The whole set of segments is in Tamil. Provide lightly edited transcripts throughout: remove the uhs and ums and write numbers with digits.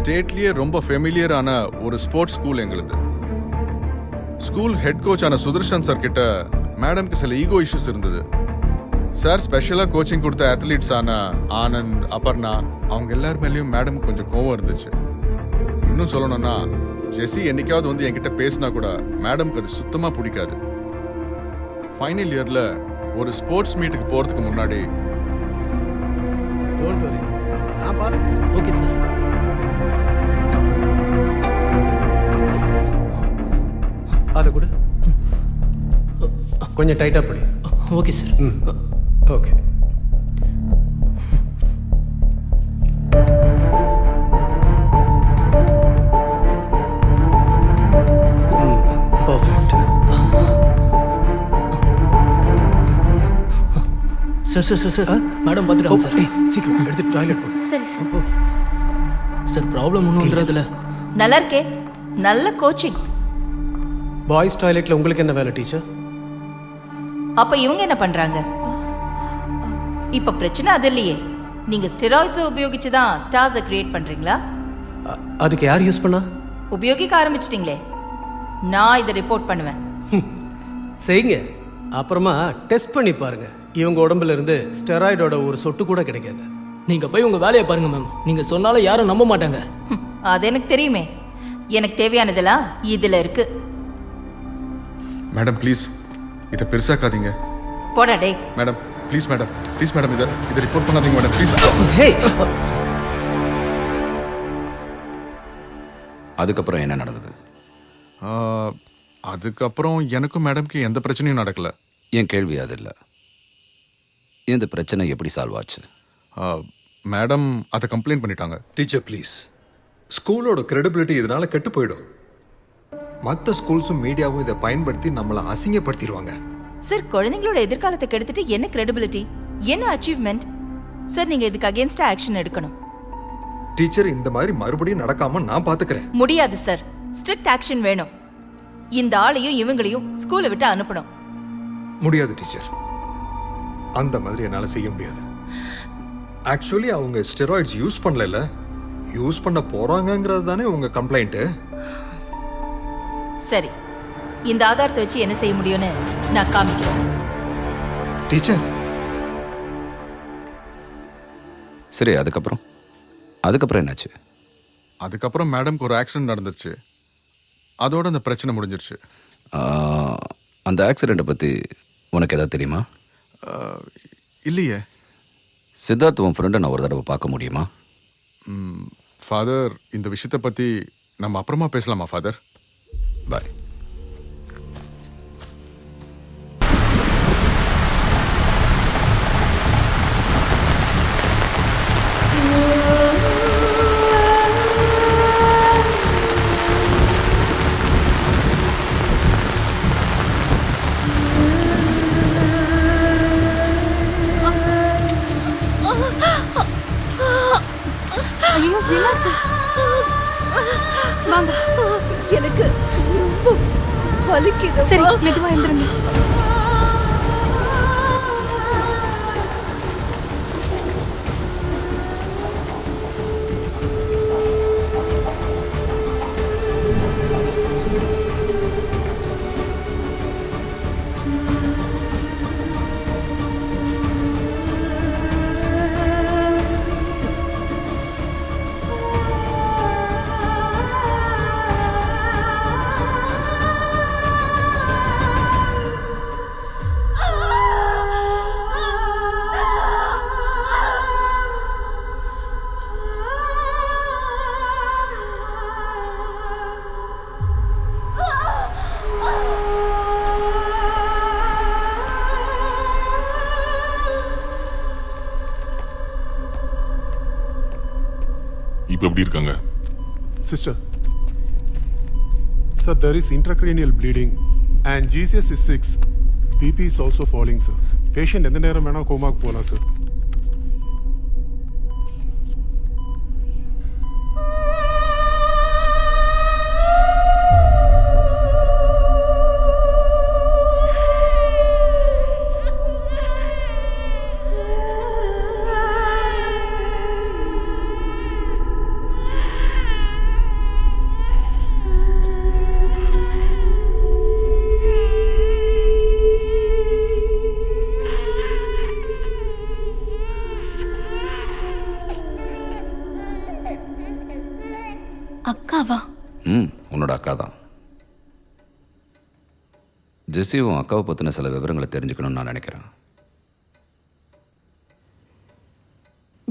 ஸ்டேட்லயே ரொம்ப ஃபெமிலியரான ஒரு ஸ்போர்ட்ஸ் ஸ்கூல் எங்களுது. ஸ்கூல் ஹெட் கோச் ஆன சுதர்ஷன் சார் கிட்ட மேடம்க்கு சில ஈகோ இஷ்யூஸ் இருந்தது. சார் ஸ்பெஷலா கோச்சிங் கொடுத்த அத்லீட்ஸ் ஆன ஆனந்த், அபர்ணா அவங்க எல்லார் மேலேயும் மேடம் கொஞ்சம் கோவம் இருந்துச்சு. இன்னும் சொல்லணும்னா ஜெஸி என்னைக்காவது வந்து என்கிட்ட பேசினா கூட மேடம்க்கு அது சுத்தமா பிடிக்காது. ஃபைனல் இயர்ல ஒரு ஸ்போர்ட்ஸ் மீட்டுக்கு போறதுக்கு முன்னாடி டோன்ட் வரி, நான் பார்த்துக்கிறேன். Okay sir. அதை கூட கொஞ்சம் டைட்டாக படி. Okay sir. Okay. Perfect. Sir sir sir sir madam பார்த்துட்டாங்க சார். சீக்கிரம் எடுத்து டாய்லெட் போ. சரி சார். சார் ப்ராப்ளம் ஒன்றும் வந்துடுறதில்ல. நல்லா இருக்கே, நல்ல கோச்சிங். பாய்ஸ் டாய்லெட்டில் உங்களுக்கு என்ன வேலை டீச்சர்? அப்ப இவங்க என்ன பண்றாங்க? இப்ப பிரச்சனை அது இல்லையே, நீங்க ஸ்டெராய்ட்ஸை உபயோகிச்சு தான் ஸ்டார்ஸை கிரியேட் பண்றீங்களா? அதுக்கு யார் யூஸ் பண்ணா? உபயோகிக்க ஆரம்பிச்சிட்டீங்களே, நான் இதை ரிப்போர்ட் பண்ணுவேன். செய்யுங்க. அப்புறமா டெஸ்ட் பண்ணி பாருங்க. இவங்க உடம்புல இருந்து ஸ்டெராய்டோட ஒரு சொட்டு கூட கிடைக்காது. நீங்க போய் உங்க வேலையை பாருங்க மேம். நீங்க சொன்னாலும் யாரும் நம்ப மாட்டாங்க. அது எனக்கு தெரியுமே. எனக்கு தேவையானதெல்லாம் இதுல இருக்கு. மேடம் ப்ளீஸ் இதை பெருசாக்காதீங்க. போடா டே. Madam please madam, please madam இதை ரிப்போர்ட் பண்ணாதீங்க மேடம் ப்ளீஸ். ஹே, அதுக்கப்புறம் என்ன நடந்தது? அதுக்கப்புறம் எனக்கும் மேடம்க்கு எந்த பிரச்சனையும் நடக்கல. என் கேள்வி அது இல்லை, இந்த பிரச்சனை எப்படி சால்வ் ஆச்சு? மேடம் அதை கம்ப்ளைண்ட் பண்ணிட்டாங்க. டீச்சர் ப்ளீஸ், ஸ்கூலோட கிரெடிபிலிட்டி இதனால கெட்டு போயிடும். மற்ற ஸ்கூல்ஸும் மீடியாவும் இதை பயன்படுத்தி நம்மளை அசிங்கப்படுத்திடுவாங்க. சார், குழந்தைங்களோட எதிர்காலத்தை கெடுத்துட்டு என்ன கிரெடிபிலிட்டி, என்ன அச்சீவ்மெண்ட்? சார், நீங்க இதுக்கு அகேன்ஸ்டா ஆக்ஷன் எடுக்கணும். டீச்சர், இந்த மாதிரி மறுபடியும் நடக்காம நான் பாத்துக்கிறேன். முடியாது சார், ஸ்ட்ரிக்ட் ஆக்ஷன் வேணும். இந்த ஆளையும் இவங்களையும் ஸ்கூலை விட்டு அனுப்பணும். முடியாது டீச்சர், அந்த மாதிரி என்னால செய்ய முடியாது. ஆக்சுவலி அவங்க ஸ்டெராய்ட்ஸ் யூஸ் பண்ணல, யூஸ் பண்ண போறாங்கங்கிறது தானே உங்க கம்ப்ளைண்ட். சரி, இந்த ஆதாரத்தை வச்சு என்ன செய்ய முடியும்னு நான் காமிக்கிறேன். டீச்சர். சரி, அதுக்கப்புறம் என்னாச்சு? அதுக்கப்புறம் மேடம்க்கு ஒரு ஆக்சிடென்ட் நடந்துருச்சு. அதோட அந்த பிரச்சனை முடிஞ்சிருச்சு. அந்த ஆக்சிடெண்ட்டை பற்றி உனக்கு ஏதாவது தெரியுமா? இல்லையே. சித்தார்த் உன் ஃப்ரெண்டை நான் ஒரு தடவை பார்க்க முடியுமா? ஃபாதர், இந்த விஷயத்தை பற்றி நம்ம அப்புறமா பேசலாமா ஃபாதர்? பாய். ஐயோ, என்னாச்சு? வாங்க. எனக்கு ரொம்ப வலிக்குது. சரி, மெதுவா எந்திருங்க. இப்போ எப்படி இருக்காங்க? Sister, sir, there is intracranial bleeding and GCS is 6. BP is also falling, sir. Patient எந்த நேரம் வேணா கோமாக்கு போகலாம் சார். அக்காவா? உன்னோட அக்கா தான். ஜெஸ்ஸி உன் அக்காவை பற்றின சில விவரங்களை தெரிஞ்சுக்கணும்னு நான் நினைக்கிறேன்.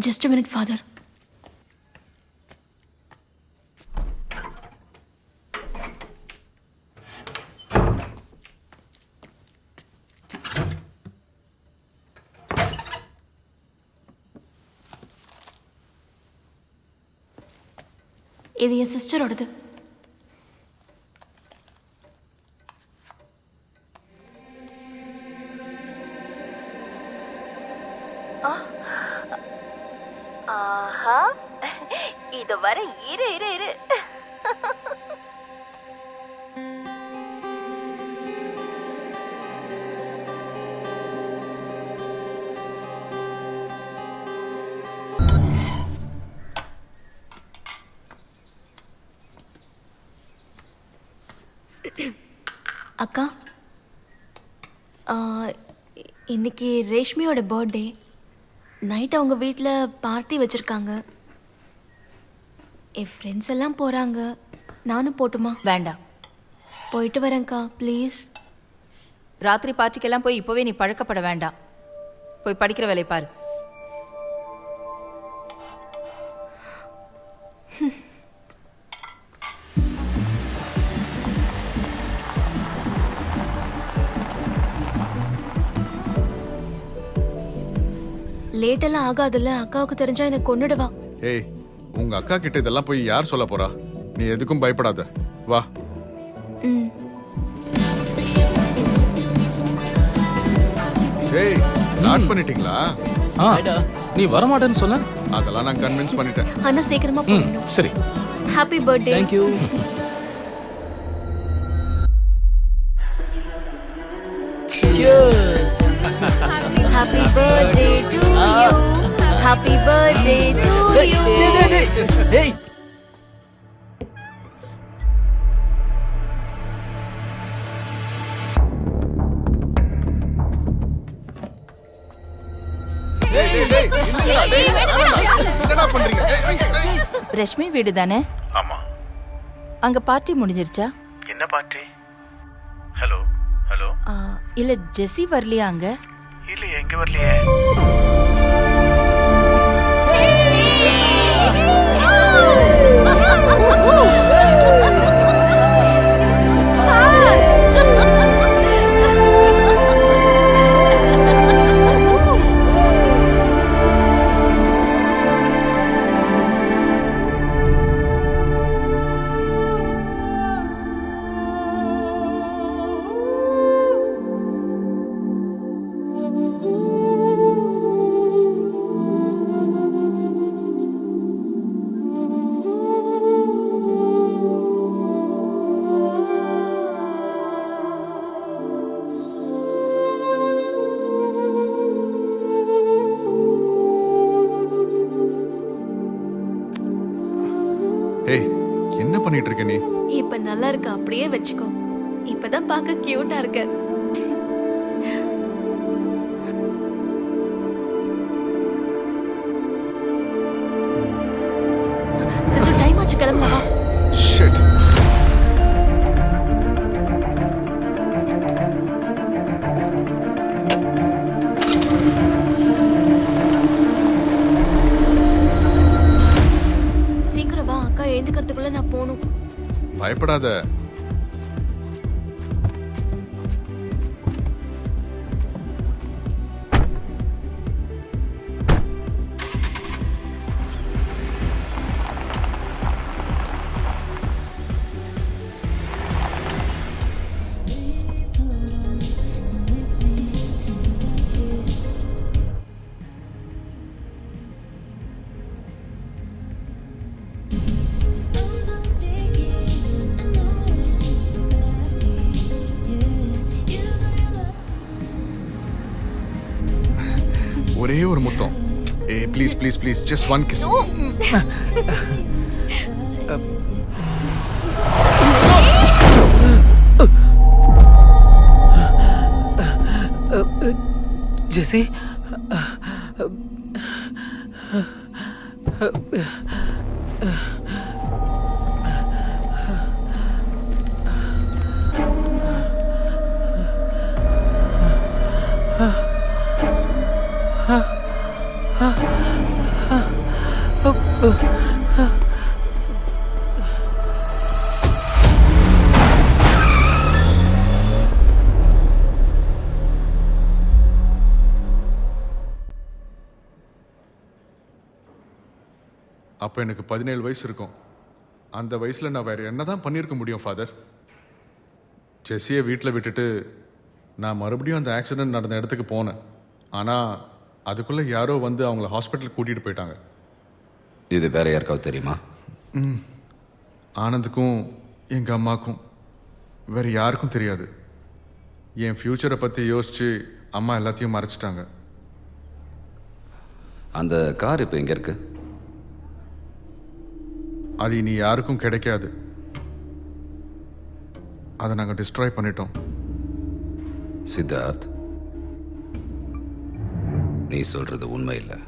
Just a minute father. இது என் சிஸ்டரோடது. ஆஹா, இது வர இரு இரு இரு. அக்கா, இன்னைக்கு ரேஷ்மியோட பர்த்டே. நைட் அவங்க வீட்டில் பார்ட்டி வச்சுருக்காங்க. என் ஃப்ரெண்ட்ஸ் எல்லாம் போகிறாங்க. நானும் போட்டுமா? வேண்டாம், போயிட்டு வரேன்க்கா ப்ளீஸ். ராத்திரி பார்ட்டிக்கெல்லாம் போய் இப்போவே நீ பழக்கப்பட வேண்டாம். போய் படிக்கிற வேலையை பாரு. லேட்டெல்லாம் ஆகாதுல்ல, அக்காவுக்கு தெரிஞ்சா எனக்கு கொன்னுடுவா. ஏய், உங்க அக்கா கிட்ட இதெல்லாம் போய் யார் சொல்ல போறா? நீ எதுக்கும் பயப்படாத, வா. ம். ஏய், ஸ்டார்ட் பண்ணிட்டீங்களா? நீ வரமாட்டேன்னு சொன்ன. அதெல்லாம் நான் கன்வின்ஸ் பண்ணிட்டேன். ஆனா சீக்கிரமா போகணும். சரி, happy birthday. Thank you. Happy birthday to you. Happy birthday to you. Hey. என்னடா பண்றீங்க? ரஷ்மி வீடு தானே? ஆமா. அங்க பார்ட்டி முடிஞ்சிருச்சா? என்ன பார்ட்டி? Hello hello. இல்ல ஜெஸ்ஸி வரலையா அங்க? இல்லையே, எங்க வரலையே. ஏய், என்ன பண்ணிட்டு இருக்க நீ? இப்ப நல்லா இருக்க, அப்படியே வச்சுக்கோ. இப்பதான் பார்க்க கியூட்டா இருக்க. சித்து, டைம் ஆச்சு, கிளம்பலாம் வா. ஷிட். சீக்கிரம் வா, அக்கா எழுந்துக்கிறதுக்குள்ள நான் போகணும். பயப்படாத. ஒரே ஒரு முத்தம். ஏய், please please please, just one kiss. Jessie, அப்போ எனக்கு 17 வயசு இருக்கும். அந்த வயசில் நான் வேறு என்ன தான் பண்ணியிருக்க முடியும் ஃபாதர்? ஜெஸ்ஸியை வீட்டில் விட்டுட்டு நான் மறுபடியும் அந்த ஆக்சிடெண்ட் நடந்த இடத்துக்கு போனேன். ஆனால் அதுக்குள்ளே யாரோ வந்து அவங்கள ஹாஸ்பிட்டல் கூட்டிகிட்டு போயிட்டாங்க. இது வேற யாருக்காவது தெரியுமா? ஆனந்துக்கும் எங்கள் அம்மாக்கும் வேறு யாருக்கும் தெரியாது. என் ஃப்யூச்சரை பற்றி யோசித்து அம்மா எல்லாத்தையும் மறைச்சிட்டாங்க. அந்த கார் இப்போ எங்கே இருக்கு? அது இனி யாருக்கும் கிடைக்காது. அதை நாங்கள் டிஸ்ட்ராய் பண்ணிட்டோம். சித்தார்த், நீ சொல்றது உண்மை இல்லை.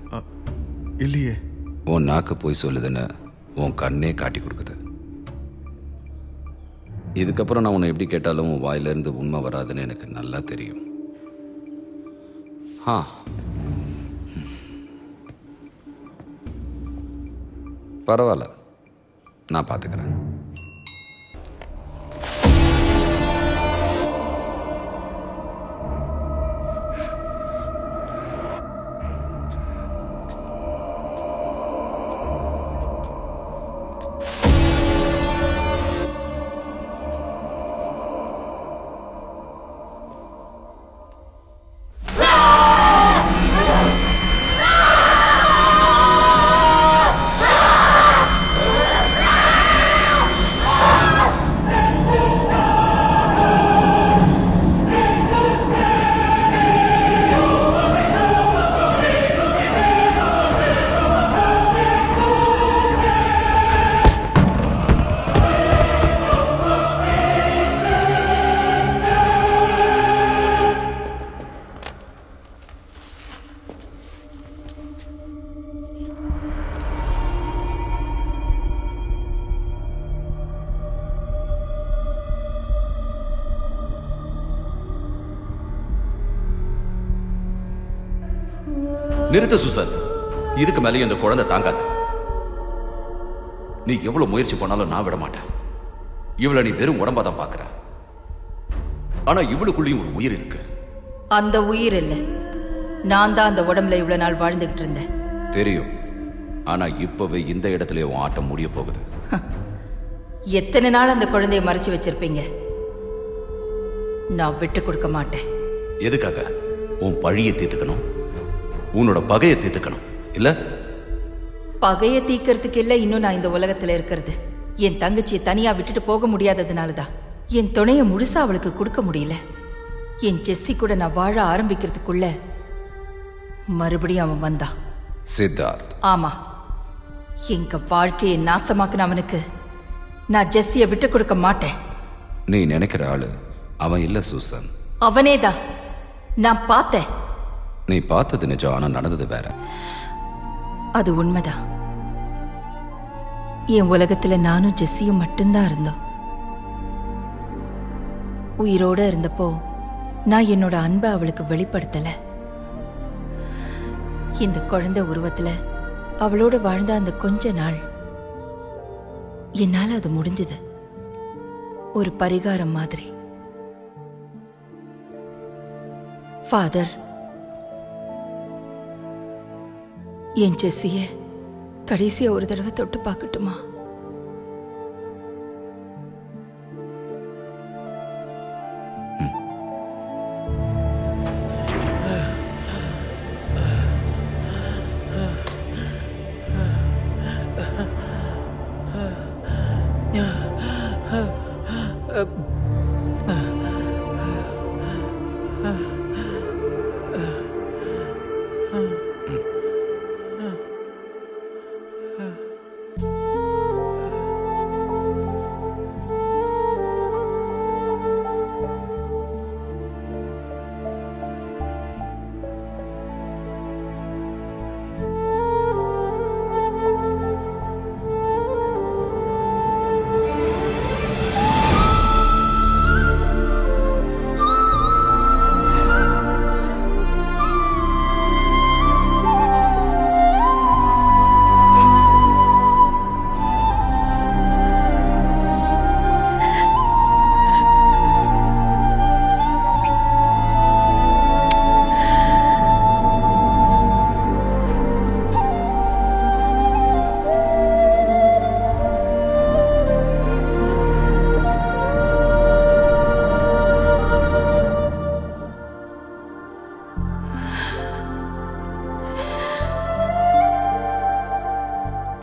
இல்லையே. உன் நாக்கு போய் சொல்லுதுன்னு உன் கண்ணே காட்டி கொடுக்குது. இதுக்கப்புறம் நான் உன்னை எப்படி கேட்டாலும் உன் வாயிலிருந்து உண்மை வராதுன்னு எனக்கு நல்லா தெரியும். பரவாயில்ல, நான் பார்த்துக்கிறேன். நிறுத்த சூசன், இதுக்கு மேலேயும் இந்த குழந்தை தாங்காது. நீ எவ்வளவு முயற்சி பண்ணாலும் நான் விட மாட்டேன். இவளை நீ வெறும் உடம்பா தான் பார்க்கற. ஆனா இவளுக்குள்ளேயும் ஒரு உயிர் இருக்கு. அந்த உயிர் இல்லை, நான் தான் அந்த உடம்புல இவ்வளவு நாள் வாழ்ந்துகிட்டு இருந்தேன். தெரியும். ஆனா இப்பவே இந்த இடத்துல உன் ஆட்டம் முடிய போகுது. எத்தனை நாள் அந்த குழந்தையை மறைச்சு வச்சிருப்பீங்க? நான் விட்டு கொடுக்க மாட்டேன். எதுக்காக? உன் பழியை தீர்த்துக்கணும், உன்னோட பகையை தீர்த்துக்கணும் இல்ல? பகையை தீக்கிறதுக்கு இல்ல இன்னும் நான் இந்த உலகத்துல இருக்கிறது. என் தங்கச்சியை தனியா விட்டுட்டு போக முடியாததுனாலதான். என் துணையை முழுசா அவளுக்கு கொடுக்க முடியல. என் ஜெஸ்ஸி கூட நான் வாழ ஆரம்பிக்கிறதுக்குள்ள மறுபடியும் அவன் வந்தான். சித்தார்த், ஆமா, எங்க வாழ்க்கையை நாசமாக்குனவனுக்கு நான் ஜெஸ்ஸியை விட்டு கொடுக்க மாட்டேன். நீ நினைக்கிற ஆளு அவன் இல்ல சூசன். அவனேதான். நான் பார்த்தேன். நீ பார்த்தது நிஜம், ஆனா நடந்தது வேற. அது உண்மைதான். என் உலகத்துல நானும் ஜெஸ்ஸியும் மட்டும்தான் இருந்தோம். உயிரோட இருந்தப்போ நான் என்னோட அன்பை அவளுக்கு வெளிப்படுத்தல. இந்த குழந்தை உருவத்துல அவளோட வாழ்ந்த அந்த கொஞ்ச நாள் என்னால அது முடிஞ்சது. ஒரு பரிகாரம் மாதிரி. ஃபாதர், என் ஜெஸ்ஸிய கடைசியா ஒரு தடவை தொட்டு பார்க்கட்டுமா?